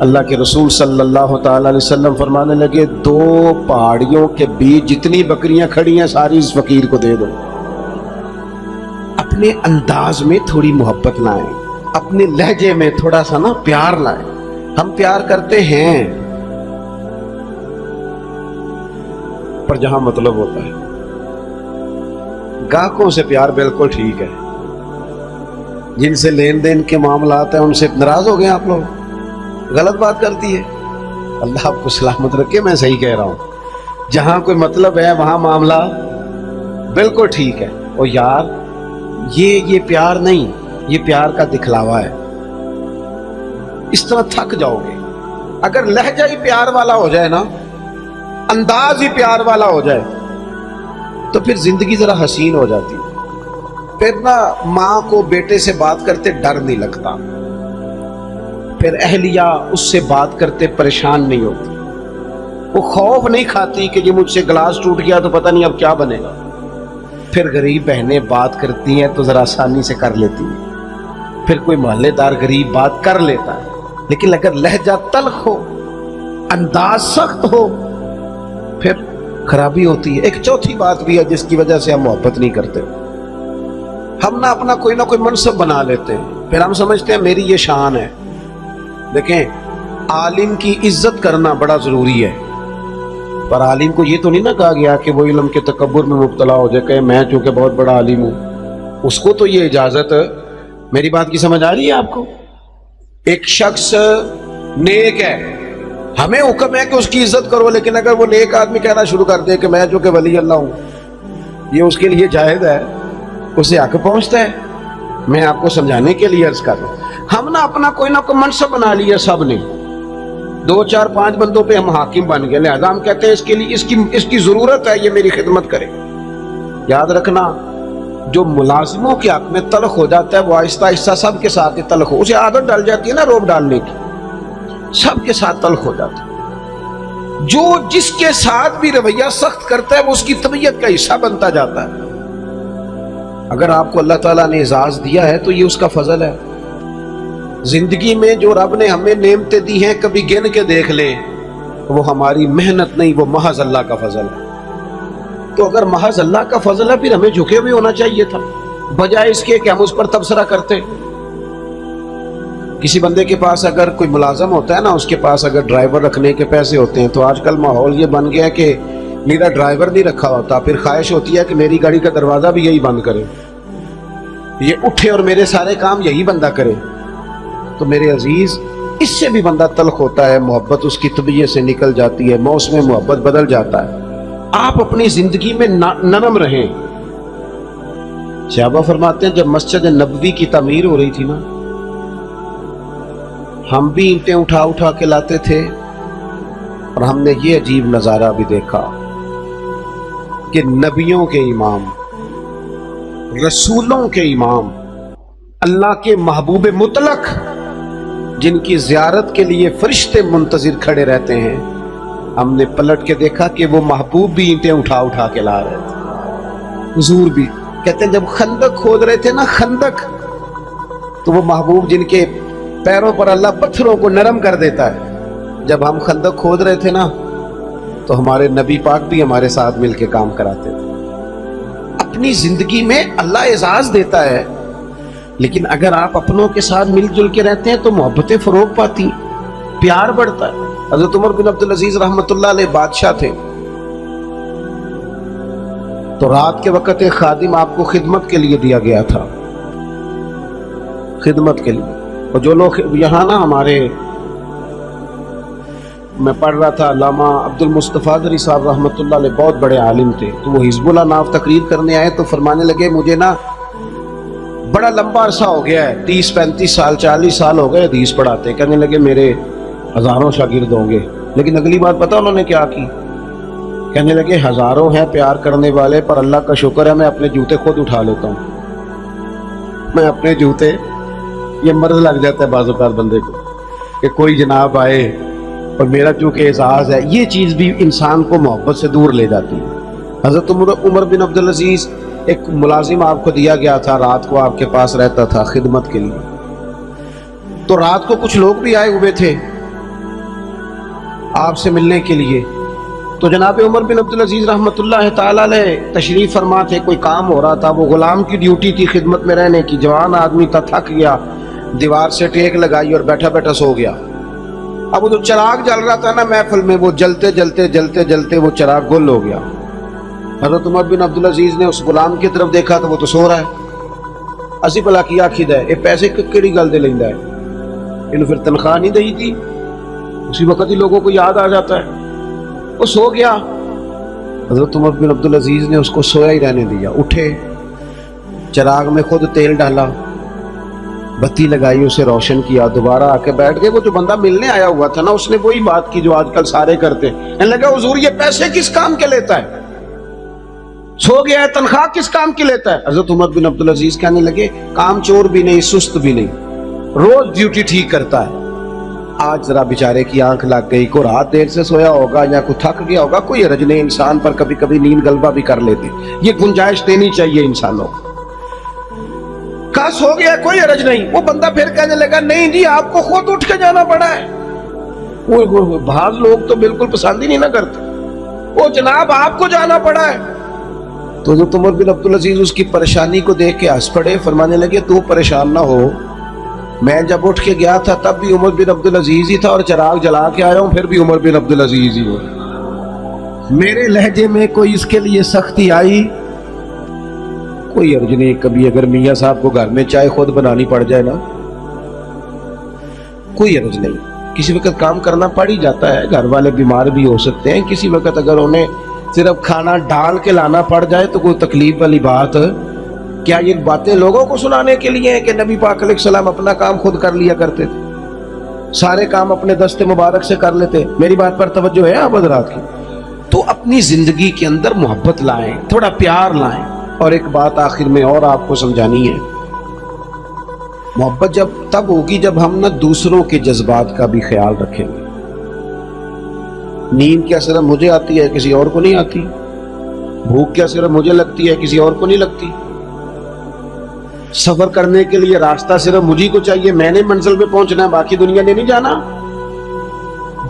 اللہ کے رسول صلی اللہ تعالی علیہ وسلم فرمانے لگے 2 پہاڑیوں کے بیچ جتنی بکریاں کھڑی ہیں ساری اس فقیر کو دے دو۔ اپنے انداز میں تھوڑی محبت لائیں، اپنے لہجے میں تھوڑا سا نا پیار لائیں۔ ہم پیار کرتے ہیں پر جہاں مطلب ہوتا ہے، گاہکوں سے پیار بالکل ٹھیک ہے، جن سے لین دین کے معاملات ہیں ان سے ناراض ہو گئے آپ لوگ، غلط بات کرتی ہے۔ اللہ آپ کو سلامت رکھے، میں صحیح کہہ رہا ہوں، جہاں کوئی مطلب ہے وہاں معاملہ بالکل ٹھیک ہے۔ اور یار یہ پیار نہیں، یہ پیار کا دکھلاوا ہے، اس طرح تھک جاؤ گے۔ اگر لہجہ ہی پیار والا ہو جائے نا، انداز ہی پیار والا ہو جائے تو پھر زندگی ذرا حسین ہو جاتی، پھر نا ماں کو بیٹے سے بات کرتے ڈر نہیں لگتا، پھر اہلیہ اس سے بات کرتے پریشان نہیں ہوتی، وہ خوف نہیں کھاتی کہ یہ مجھ سے گلاس ٹوٹ گیا تو پتہ نہیں اب کیا بنے گا۔ پھر غریب بہنیں بات کرتی ہیں تو ذرا آسانی سے کر لیتی ہیں، پھر کوئی محلے دار غریب بات کر لیتا ہے۔ لیکن اگر لہجہ تلخ ہو، انداز سخت ہو، پھر خرابی ہوتی ہے۔ ایک چوتھی بات بھی ہے جس کی وجہ سے ہم محبت نہیں کرتے، ہم نہ اپنا کوئی نہ کوئی منصب بنا لیتے ہیں، پھر ہم سمجھتے ہیں میری یہ شان ہے۔ دیکھیں، عالم کی عزت کرنا بڑا ضروری ہے، پر عالم کو یہ تو نہیں نہ کہا گیا کہ وہ علم کے تکبر میں مبتلا ہو جائے کہ میں چونکہ بہت بڑا عالم ہوں۔ اس کو تو یہ اجازت، میری بات کی سمجھ آ رہی ہے آپ کو؟ ایک شخص نیک ہے، ہمیں حکم ہے کہ اس کی عزت کرو، لیکن اگر وہ نیک آدمی کہنا شروع کر دے کہ میں چونکہ ولی اللہ ہوں، یہ اس کے لیے جائز ہے، اسے حق پہنچتا ہے۔ میں آپ کو سمجھانے کے لیے عرض کر رہا ہوں، ہم نے اپنا کوئی نہ کوئی منصب بنا لیا، سب نے 2 4 5 بندوں پہ ہم حاکم بن گئے، لہذا ہم کہتے ہیں اس کے لیے اس کی ضرورت ہے، یہ میری خدمت کرے۔ یاد رکھنا، جو ملازموں کے حق میں تلخ ہو جاتا ہے وہ آہستہ آہستہ سب کے ساتھ ہی تلخ ہو، اسے عادت ڈال جاتی ہے نا روب ڈالنے کی، سب کے ساتھ تلخ ہو جاتا ہے۔ جو جس کے ساتھ بھی رویہ سخت کرتا ہے وہ اس کی طبیعت کا حصہ بنتا جاتا ہے۔ اگر آپ کو اللہ تعالیٰ نے اعزاز دیا ہے تو یہ اس کا فضل ہے۔ زندگی میں جو رب نے ہمیں نعمتیں دی ہیں کبھی گن کے دیکھ لیں، وہ ہماری محنت نہیں، وہ محض اللہ کا فضل ہے۔ تو اگر محض اللہ کا فضل ہے پھر ہمیں جھکے ہوئے ہونا چاہیے تھا، بجائے اس کے کہ ہم اس پر تبصرہ کرتے۔ کسی بندے کے پاس اگر کوئی ملازم ہوتا ہے نا، اس کے پاس اگر ڈرائیور رکھنے کے پیسے ہوتے ہیں، تو آج کل ماحول یہ بن گیا کہ میرا ڈرائیور نہیں رکھا ہوتا، پھر خواہش ہوتی ہے کہ میری گاڑی کا دروازہ بھی یہی بند کرے، یہ اٹھے اور میرے سارے کام یہی بندہ کرے۔ تو میرے عزیز، اس سے بھی بندہ تلخ ہوتا ہے، محبت اس کی طبیعت سے نکل جاتی ہے، موسم محبت بدل جاتا ہے۔ آپ اپنی زندگی میں نرم رہیں۔ صحابہ فرماتے ہیں جب مسجد نبوی کی تعمیر ہو رہی تھی نا، ہم بھی اینٹیں اٹھا اٹھا کے لاتے تھے، اور ہم نے یہ عجیب نظارہ بھی دیکھا کہ نبیوں کے امام، رسولوں کے امام، اللہ کے محبوب مطلق، جن کی زیارت کے لیے فرشتے منتظر کھڑے رہتے ہیں، ہم نے پلٹ کے دیکھا کہ وہ محبوب بھی اینٹیں اٹھا اٹھا کے لا رہے تھے۔ حضور بھی کہتے ہیں جب خندق کھود رہے تھے نا، خندق، تو وہ محبوب جن کے پیروں پر اللہ پتھروں کو نرم کر دیتا ہے، جب ہم خندق کھود رہے تھے نا تو ہمارے نبی پاک بھی ہمارے ساتھ مل کے کام کراتے تھے۔ اپنی زندگی میں اللہ اعزاز دیتا ہے، لیکن اگر آپ اپنوں کے ساتھ مل جل کے رہتے ہیں تو محبتیں فروغ پاتی، پیار بڑھتا ہے۔ حضرت عمر بن عبدالعزیز رحمۃ اللہ علیہ بادشاہ تھے، تو رات کے وقت ایک خادم آپ کو خدمت کے لیے دیا گیا تھا، خدمت کے لیے۔ اور جو لوگ یہاں نا ہمارے، میں پڑھ رہا تھا، علامہ عبد المصطفیٰ ذری صاحب رحمۃ اللہ علیہ بہت بڑے عالم تھے، تو وہ حزب اللہ ناف تقریر کرنے آئے تو فرمانے لگے مجھے نا بڑا لمبا عرصہ ہو گیا ہے، 30 35 سال 40 سال ہو گئے حدیث پڑھاتے۔ کہنے لگے میرے ہزاروں شاگرد ہوں گے، لیکن اگلی بات پتہ انہوں نے کیا کی؟ کہنے لگے ہزاروں ہیں پیار کرنے والے، پر اللہ کا شکر ہے میں اپنے جوتے خود اٹھا لیتا ہوں، میں اپنے جوتے، یہ مرض لگ جاتا ہے بعض اوقات بندے کو کہ کوئی جناب آئے اور میرا چونکہ اعزاز ہے، یہ چیز بھی انسان کو محبت سے دور لے جاتی ہے۔ حضرت عمر بن عبدالعزیز، ایک ملازم آپ کو دیا گیا تھا، رات کو آپ کے پاس رہتا تھا خدمت کے لیے، تو رات کو کچھ لوگ بھی آئے ہوئے تھے، آپ سے ملنے کے لیے. تو جناب عمر بن عبدالعزیز رحمۃ اللہ تعالی علیہ تشریف فرما تھے. کوئی کام ہو رہا تھا, وہ غلام کی ڈیوٹی تھی خدمت میں رہنے کی. جوان آدمی تھا, تھک گیا, دیوار سے ٹیک لگائی اور بیٹھا بیٹھا سو گیا. اب وہ جو چراغ جل رہا تھا نا محفل میں, وہ جلتے جلتے جلتے جلتے وہ چراغ گل ہو گیا. حضرت عمر بن عبدالعزیز نے اس غلام کی طرف دیکھا تو وہ تو سو رہا ہے. اسی بلا کی آخید ہے, یہ پیسے کیڑی گل دے لیندہ ہے, انہوں پھر تنخواہ نہیں دہی تھی. اسی وقت ہی لوگوں کو یاد آ جاتا ہے. وہ سو گیا. حضرت عمر بن عبدالعزیز نے اس کو سویا ہی رہنے دیا. اٹھے, چراغ میں خود تیل ڈالا, بتی لگائی, اسے روشن کیا, دوبارہ آ کے بیٹھ گئے. وہ جو بندہ ملنے آیا ہوا تھا نا, اس نے وہی بات کی جو آج کل سارے کرتے ہیں. کہنے لگا حضور یہ پیسے کس کام کے لیتا ہے, سو گیا ہے, تنخواہ کس کام کی لیتا ہے. حضرت عمر بن عبدالعزیز کہنے لگے کام چور بھی نہیں, سست بھی نہیں, روز ڈیوٹی ٹھیک کرتا ہے. آج ذرا بیچارے کی آنکھ لگ گئی, کو رات دیر سے سویا ہوگا یا کوئی تھک گیا ہوگا, کوئی حرج نہیں, انسان پر کبھی کبھی نیند غلبہ بھی کر لیتے. یہ گنجائش دینی چاہیے انسانوں کو. کہا سو گیا, کوئی حرج نہیں. وہ بندہ پھر کہنے لگا نہیں جی آپ کو خود اٹھ کے جانا پڑا ہے. وہ بعض لوگ تو بالکل پسند ہی نہیں نہ کرتے, وہ جناب آپ کو جانا پڑا ہے. تو حضرت عمر بن عبدالعزیز اس کی پریشانی کو دیکھ کے ہنس پڑے, فرمانے لگے تو پریشان نہ ہو, میں جب اٹھ کے گیا تھا تب بھی عمر بن عبدالعزیز ہی تھا, اور چراغ جلا کے آیا ہوں پھر بھی عمر بن عبدالعزیز ہی ہوں. میرے لہجے میں کوئی اس کے لیے سختی آئی, کوئی حرج نہیں. کبھی اگر میاں صاحب کو گھر میں چائے خود بنانی پڑ جائے نا, کوئی حرج نہیں. کسی وقت کام کرنا پڑ ہی جاتا ہے, گھر والے بیمار بھی ہو سکتے ہیں. کسی وقت اگر انہیں صرف کھانا ڈال کے لانا پڑ جائے تو کوئی تکلیف والی بات. کیا یہ باتیں لوگوں کو سنانے کے لیے ہیں کہ نبی پاک علیہ السلام اپنا کام خود کر لیا کرتے تھے, سارے کام اپنے دست مبارک سے کر لیتے؟ میری بات پر توجہ ہے آپ حضرات کی؟ تو اپنی زندگی کے اندر محبت لائیں, تھوڑا پیار لائیں. اور ایک بات آخر میں اور آپ کو سمجھانی ہے, محبت جب تب ہوگی جب ہم نہ دوسروں کے جذبات کا بھی خیال رکھیں گے. نیند کیا صرف مجھے آتی ہے, کسی اور کو نہیں آتی. بھوک کیا صرف مجھے لگتی ہے, کسی اور کو نہیں لگتی. سفر کرنے کے لیے راستہ صرف مجھے کو چاہیے, میں نے منزل پہ پہنچنا ہے, باقی دنیا نے نہیں جانا.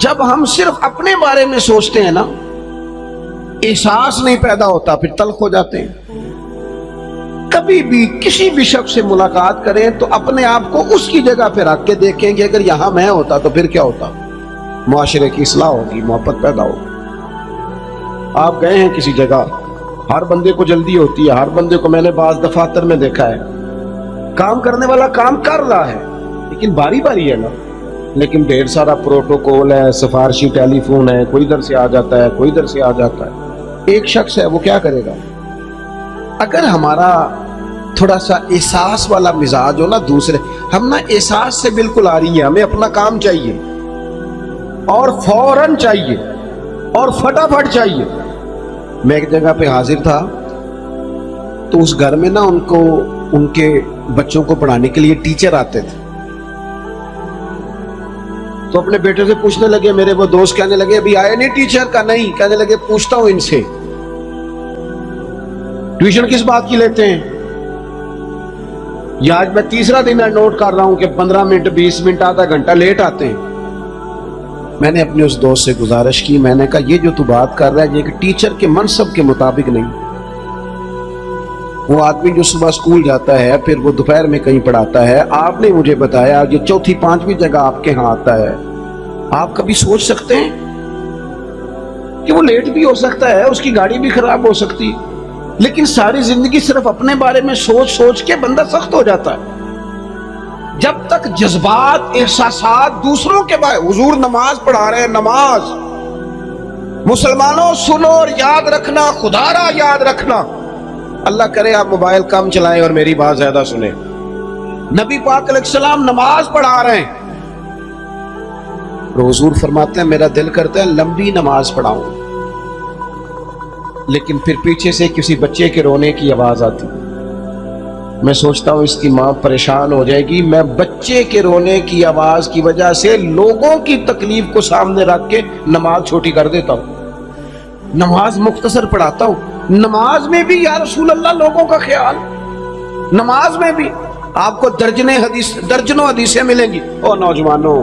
جب ہم صرف اپنے بارے میں سوچتے ہیں نا, احساس نہیں پیدا ہوتا, پھر تلخ ہو جاتے ہیں. کبھی بھی کسی بھی شخص سے ملاقات کریں تو اپنے آپ کو اس کی جگہ پہ رکھ کے دیکھیں کہ اگر یہاں میں ہوتا تو پھر کیا ہوتا. معاشرے کی اصلاح ہوگی, محبت پیدا ہوگی. آپ گئے ہیں کسی جگہ, ہر بندے کو جلدی ہوتی ہے, ہر بندے کو میں نے بعض دفاتر میں دیکھا ہے, کام کرنے والا کام کر رہا ہے لیکن باری باری ہے نا, لیکن ڈھیر سارا پروٹوکول ہے, سفارشی ٹیلی فون ہے, کوئی ادھر سے آ جاتا ہے, کوئی ادھر سے آ جاتا ہے. ایک شخص ہے, وہ کیا کرے گا؟ اگر ہمارا تھوڑا سا احساس والا مزاج ہو نا, دوسرے ہم نا احساس سے بالکل آ رہی ہیں, ہمیں اپنا کام چاہیے اور فوراً چاہیے اور فٹافٹ چاہیے. میں ایک جگہ پہ حاضر تھا تو اس گھر میں نا ان کے بچوں کو پڑھانے کے لیے ٹیچر آتے تھے. تو اپنے بیٹے سے پوچھنے لگے, میرے وہ دوست کہنے لگے ابھی آئے نہیں ٹیچر کا؟ نہیں. کہنے لگے پوچھتا ہوں ان سے ٹیوشن کس بات کی لیتے ہیں. یا آج میں تیسرا دن نوٹ کر رہا ہوں کہ 15 منٹ 20 منٹ آدھا گھنٹہ لیٹ آتے ہیں. میں نے اپنے اس دوست سے گزارش کی, میں نے کہا یہ جو تو بات کر رہا ہے یہ ایک ٹیچر کے منصب کے مطابق نہیں. وہ آدمی جو صبح اسکول جاتا ہے پھر وہ دوپہر میں کہیں پڑھاتا ہے, آپ نے مجھے بتایا یہ چوتھی پانچویں جگہ آپ کے ہاں آتا ہے. آپ کبھی سوچ سکتے ہیں کہ وہ لیٹ بھی ہو سکتا ہے, اس کی گاڑی بھی خراب ہو سکتی, لیکن ساری زندگی صرف اپنے بارے میں سوچ سوچ کے بندہ سخت ہو جاتا ہے. جب تک جذبات احساسات دوسروں کے بارے, حضور نماز پڑھا رہے ہیں, نماز, مسلمانوں سنو اور یاد رکھنا, خدا را یاد رکھنا. اللہ کرے آپ موبائل کم چلائیں اور میری بات زیادہ سنیں. نبی پاک علیہ السلام نماز پڑھا رہے ہیں, حضور فرماتے ہیں میرا دل کرتا ہے لمبی نماز پڑھاؤں, لیکن پھر پیچھے سے کسی بچے کے رونے کی آواز آتی, میں سوچتا ہوں اس کی ماں پریشان ہو جائے گی. میں بچے کے رونے کی آواز کی وجہ سے لوگوں کی تکلیف کو سامنے رکھ کے نماز چھوٹی کر دیتا ہوں, نماز مختصر پڑھاتا ہوں. نماز میں بھی یا رسول اللہ لوگوں کا خیال, نماز میں بھی آپ کو درجنوں حدیثیں ملیں گی. او نوجوانوں,